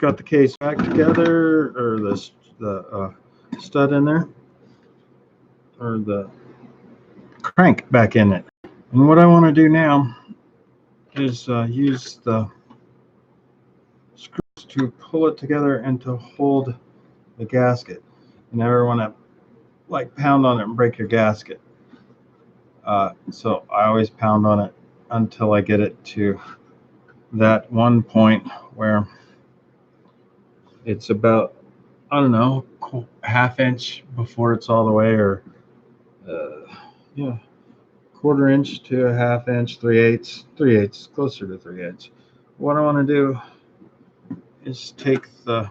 got the case back together, or the stud in there, or the crank back in it. And what I want to do now is use the screws to pull it together and to hold the gasket. You never want to like pound on it and break your gasket. So I always pound on it until I get it to that one point where it's about, I don't know, ½ inch before it's all the way, or yeah, 1/4 inch to a ½ inch, 3/8, closer to 3/8. What I want to do is take the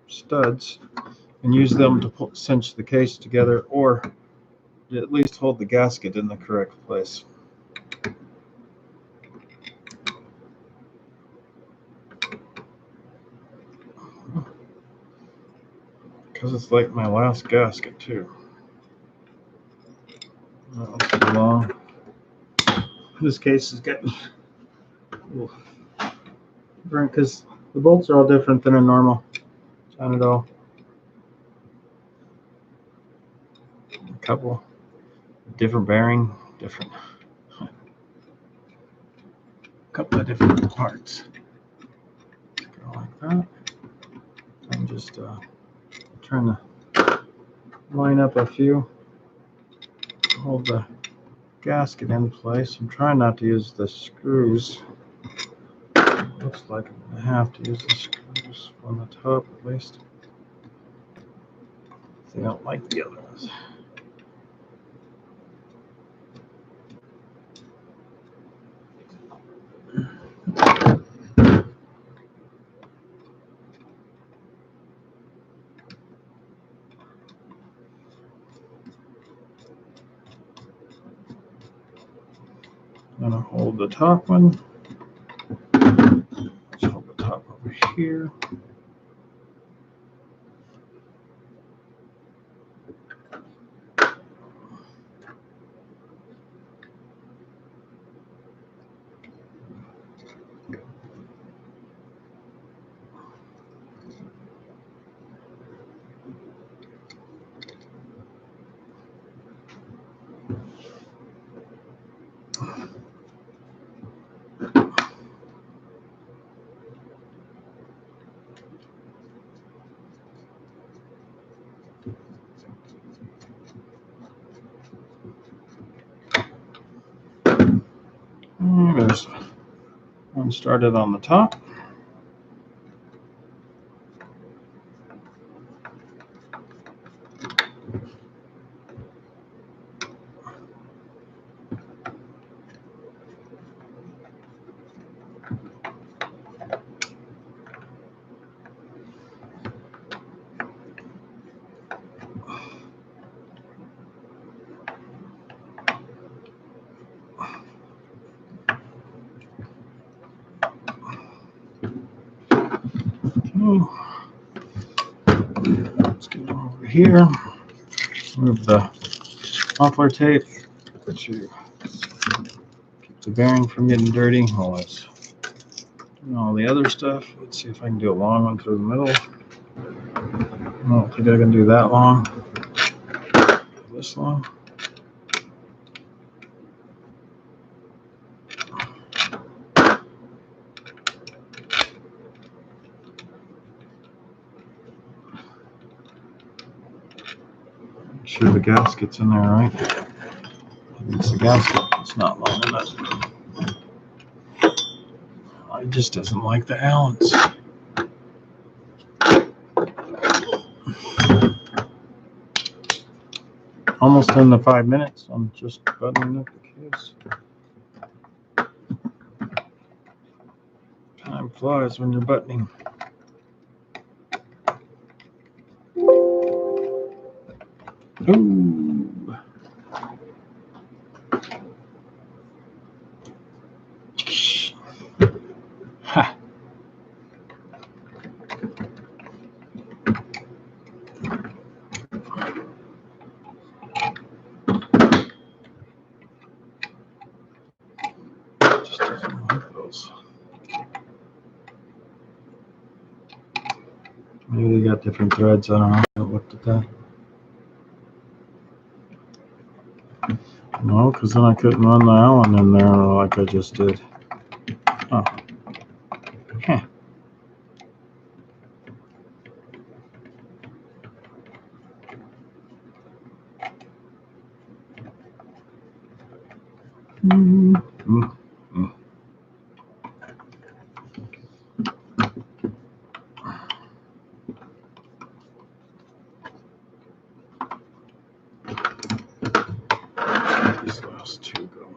studs and use them to cinch the case together, or at least hold the gasket in the correct place. Because it's like my last gasket too. That one's too long. This case is getting burnt because the bolts are all different than a normal Chinadol. A couple different bearing, couple of different parts. Go like that. I'm just trying to line up a few, hold the gasket in place. I'm trying not to use the screws. Looks like I'm going to have to use the screws on the top at least. I don't like the other ones. I'm going to hold the top one. Let's hold the top over here. There's one started on the top. Let's get over here. Move the muffler tape to keep the bearing from getting dirty. While it's doing all the other stuff. Let's see if I can do a long one through the middle. I don't think I can do that long. This long. Make sure the gasket's in there, right? It's the gasket. It's not long enough. It just doesn't like the Allens. Almost in the 5 minutes. I'm just buttoning up the case. Time flies when you're buttoning. Ooh. Ha. Just doesn't like those. Maybe they got different threads. I don't know. I haven't looked at that. No, because then I couldn't run the Allen in there like I just did. Oh. Huh. Mm-hmm. These last two going.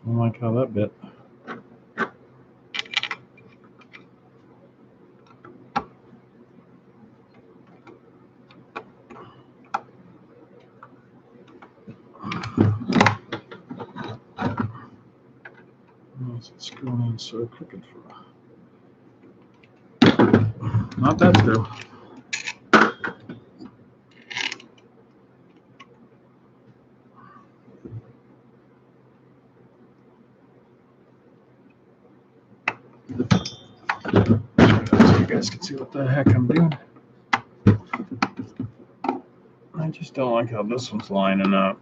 I don't like how that bit. What's it screwing in so crooked for? Not that screw. So you guys can see what the heck I'm doing. I just don't like how this one's lining up.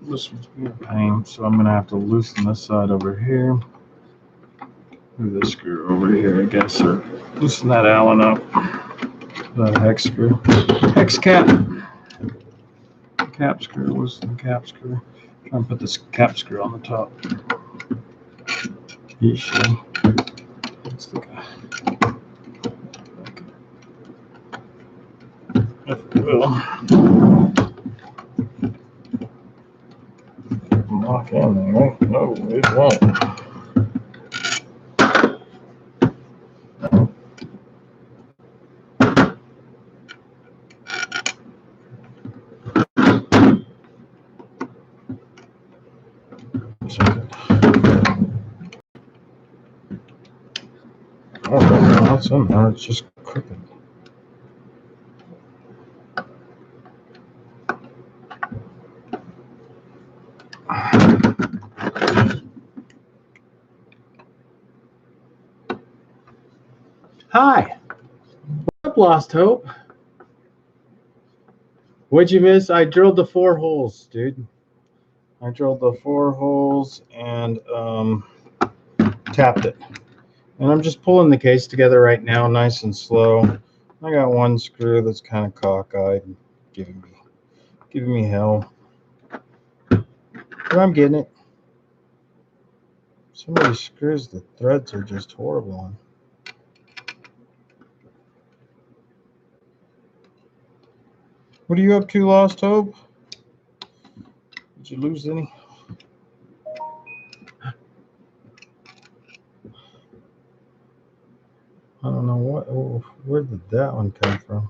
This one's being a pain, so I'm gonna have to loosen this side over here. Move this screw over here, I guess, or loosen that Allen up. That hex screw. Hex cap. Cap screw, loosen the cap screw. Try and put this cap screw on the top. Usually. That's the guy. If it will. Knock in there, right? No, it won't. Oh, that's in there. It's just crooked. Hi. What's up, Lost Hope? What'd you miss? I drilled the 4 holes, dude. I drilled the 4 holes and tapped it. And I'm just pulling the case together right now, nice and slow. I got one screw that's kind of cockeyed and giving me hell. But I'm getting it. Some of these screws, the threads are just horrible on. What are you up to, Lost Hope? Did you lose any? I don't know what. Oh, where did that one come from?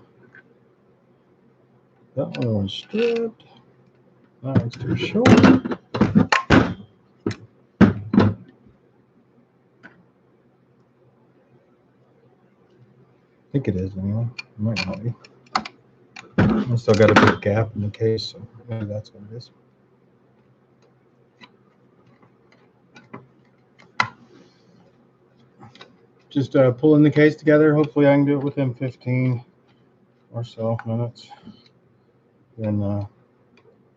That one was stripped. That one's too short. I think it is anyway. It might not be. I still got a big gap in the case, so maybe that's what it is. Just pulling the case together. Hopefully I can do it within 15 or so minutes. Then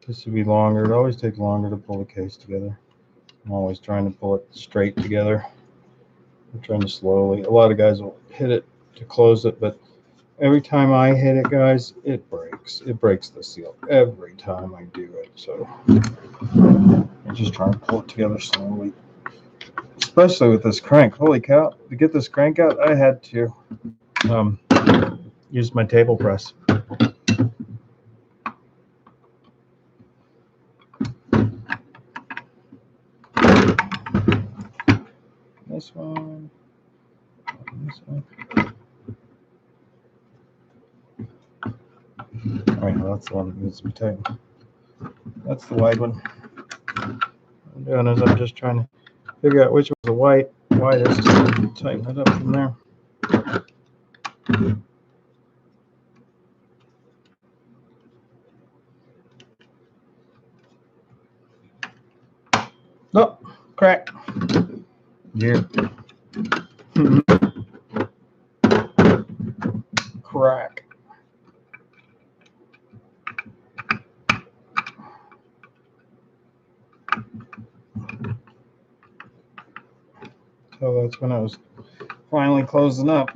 this would be longer. It always takes longer to pull the case together. I'm always trying to pull it straight together. I'm trying to slowly. A lot of guys will hit it to close it, but every time I hit it, guys, it breaks. It breaks the seal every time I do it. So I'm just trying to pull it together slowly. Especially with this crank. Holy cow. To get this crank out, I had to use my table press. This one. This one. Wait, no, that's the one that needs to be tightened. That's the wide one. What I'm doing is I'm just trying to figure out which one's the widest, and tighten it up from there. Oh, crack. Yeah. Crack. So that's when I was finally closing up.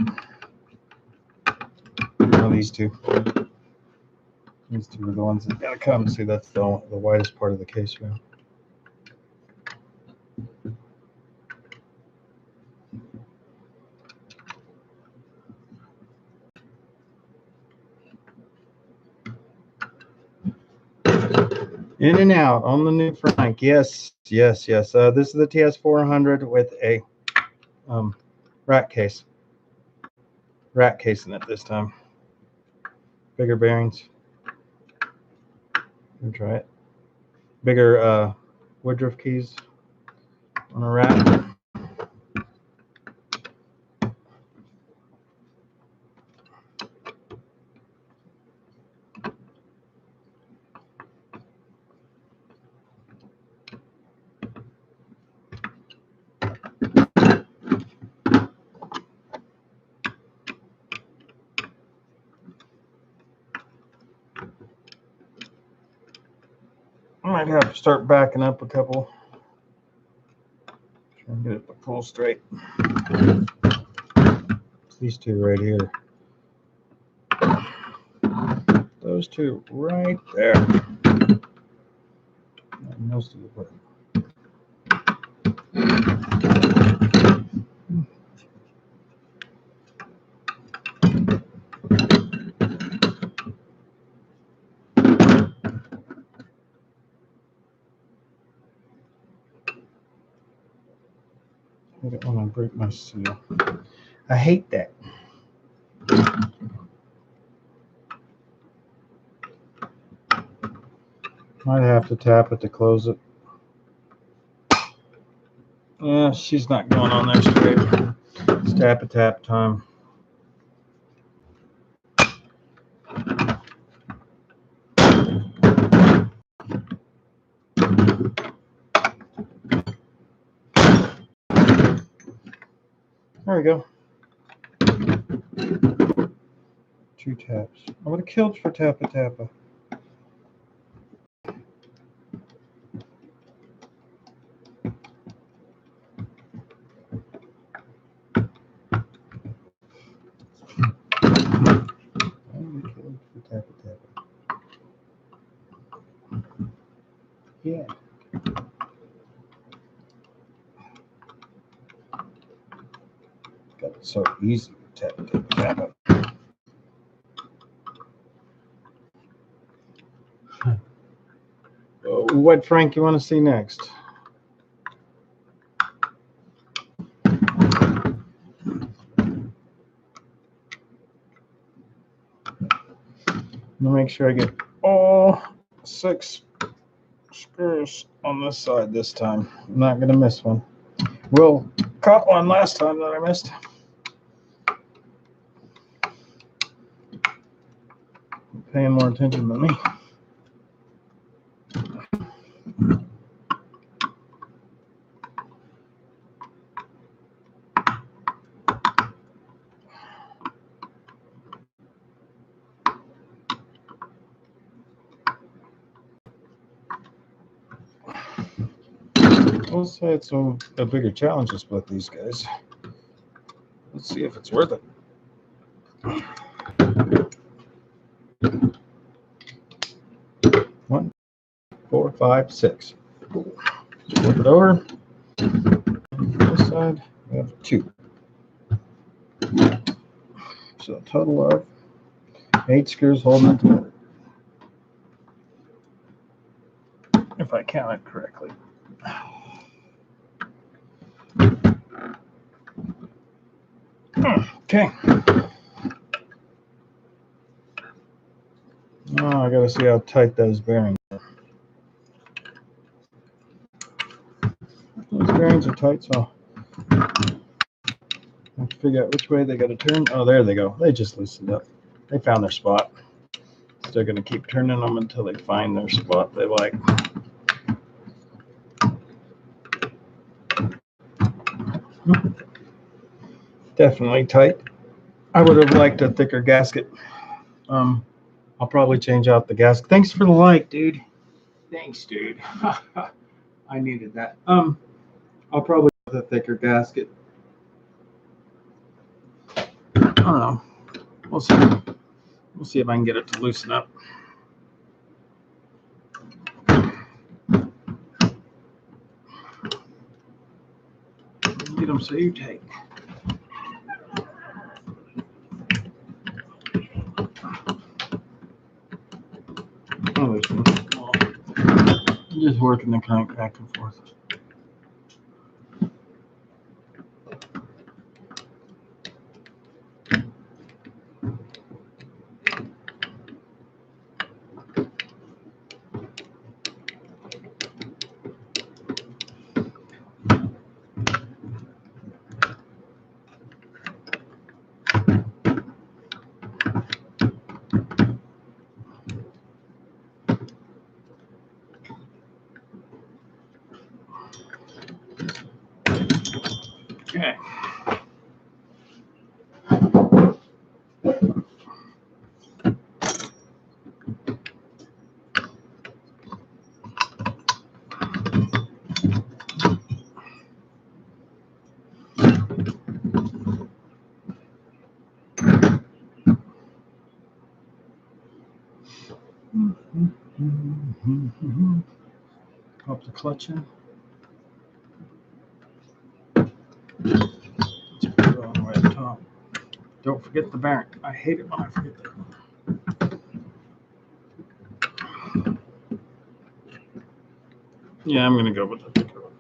Oh, these two. These two are the ones that gotta come. See, that's the widest part of the case rail. In and out on the new Frank. Yes, yes, yes. This is the TS400 with a rat case. Rat case in it this time. Bigger bearings. Let me try it. Bigger Woodruff keys on a rat. I might have to start backing up a couple. Try and get it to pull straight. It's these two right here. Those two right there. Most of the way. I don't want to break my seal. I hate that. Might have to tap it to close it. Yeah, she's not going on there straight. It's tap time. There we go. 2 taps. I would have killed for tappa. Yeah. Got it so easy to tap. What Frank you want to see next? I'm gonna make sure I get all 6 screws on this side this time. I'm not gonna miss one. Will caught one last time that I missed. Paying more attention than me. I'll say it's a bigger challenge to split these guys. Let's see if it's worth it. 1, 4, 5, 6. Flip it over. This side, we have 2. So a total of 8 screws holding it together. If I count it correctly. Okay. Oh, I gotta see how tight those bearings are. Those bearings are tight, so I have to figure out which way they gotta turn. Oh, there they go. They just loosened up. They found their spot. They're gonna keep turning them until they find their spot they like. Definitely tight. I would have liked a thicker gasket. I'll probably change out the gasket. Thanks for the like, dude. Thanks, dude. I needed that. I'll probably have a thicker gasket. I don't know. We'll see. We'll see if I can get it to loosen up. Get them so you take. Oh, there's one. Just working the crank back and forth. Okay. Pop the clutch in. Let's put it all the way up top. Don't forget the bearing. I hate it when I forget that. Yeah, I'm gonna go with the thicker one.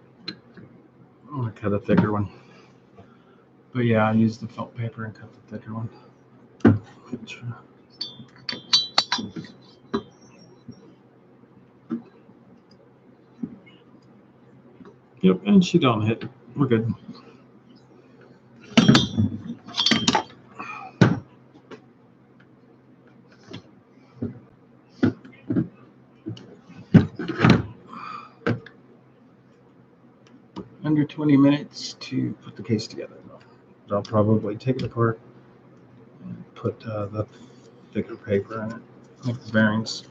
I'm gonna cut a thicker one. But yeah, I use the felt paper and cut the thicker one. Yep, and she don't hit. We're good. Under 20 minutes to put the case together. I'll probably take it apart and put the thicker paper in it, make the bearings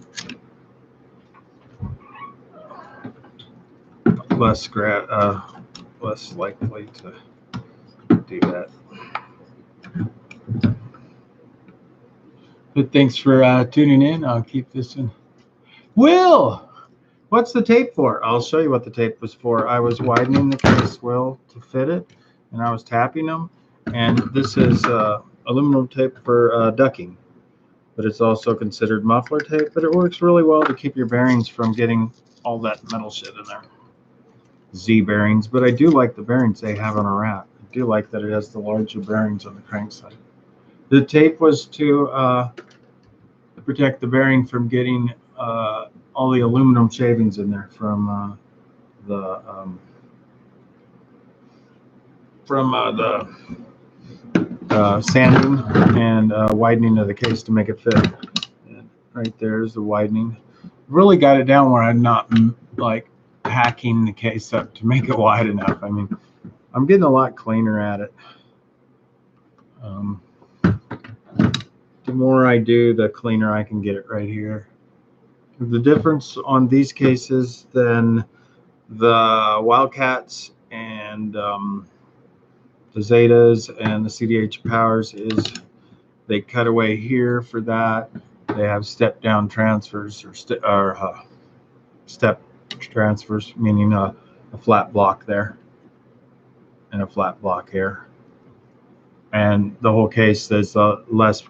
less likely to do that. But thanks for tuning in. I'll keep this in. Will, what's the tape for? I'll show you what the tape was for. I was widening the case well to fit it, and I was tapping them. And this is aluminum tape for ducking, but it's also considered muffler tape. But it works really well to keep your bearings from getting all that metal shit in there. Z bearings, but I do like the bearings they have on a wrap. I do like that it has the larger bearings on the crank side. The tape was to protect the bearing from getting all the aluminum shavings in there from the sanding and widening of the case to make it fit. And right there's the widening. Really got it down where I'm not like hacking the case up to make it wide enough. I mean, I'm getting a lot cleaner at it. The more I do, the cleaner I can get it right here. The difference on these cases than the Wildcats and the Zetas and the CDH Powers is they cut away here for that. They have step down transfers or step transfers, meaning a flat block there and a flat block here. And the whole case there's less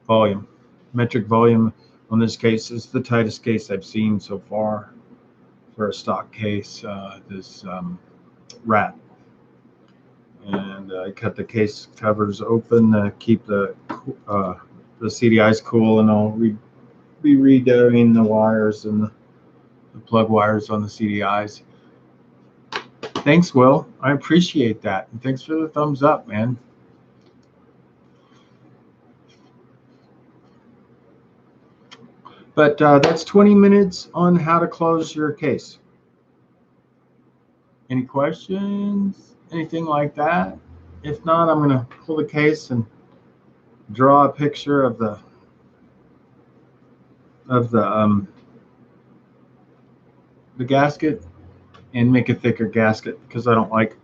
volume. Metric volume on this case is the tightest case I've seen so far for a stock case. This rat. And I cut the case covers open to keep the CDIs cool, and I'll be redoing the wires and the plug wires on the CDIs. Thanks, Will. I appreciate that. And thanks for the thumbs up, man. But that's 20 minutes on how to close your case. Any questions? Anything like that? If not, I'm going to pull the case and draw a picture of the gasket and make a thicker gasket because I don't like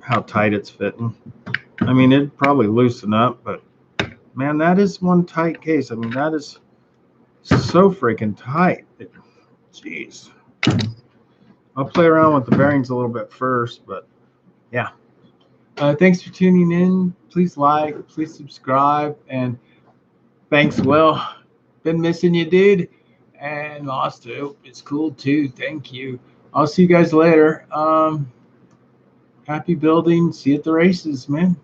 how tight it's fitting. I mean, it'd probably loosen up, but man, that is one tight case. I mean, that is so freaking tight. Jeez. I'll play around with the bearings a little bit first, but yeah. Thanks for tuning in. Please like, please subscribe, and thanks, Will. Been missing you, dude. And Lost Hope is cool too. Thank you. I'll see you guys later. Happy building. See you at the races, man.